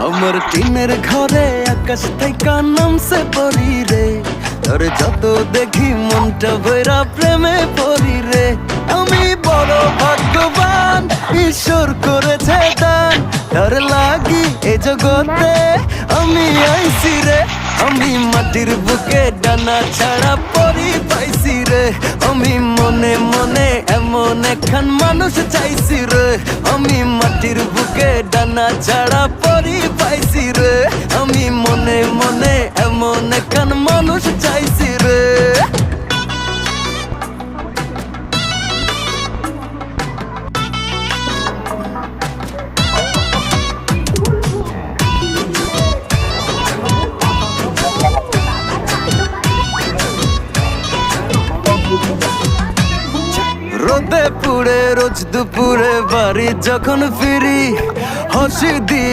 আমার টিনের ঘরে আকাশ থেকে নামছে পরি রে, তোর যত দেখি মনটা ভৈরা প্রেমে পড়ি রে। আমি বড় ভাগ্যবান, ঈশ্বর করেছে দান, তার লাগি এ জগতে আমি আইছি রে। আমি মাটির বুকে ডানা ছাড়া পরি পাইছি রে, আমি মনে মনে এমন একখান মানুষ চাইছি রে। আমি মাটির বুকে ডানা ছাড়া পরি পাইছি রে, আমি মনে মনে এমন একখান মানুষ চাইছি রে। রোদে পুড়ে রোজ দুপুরে বাড়ি যখন ফিরি, হাসি দিয়া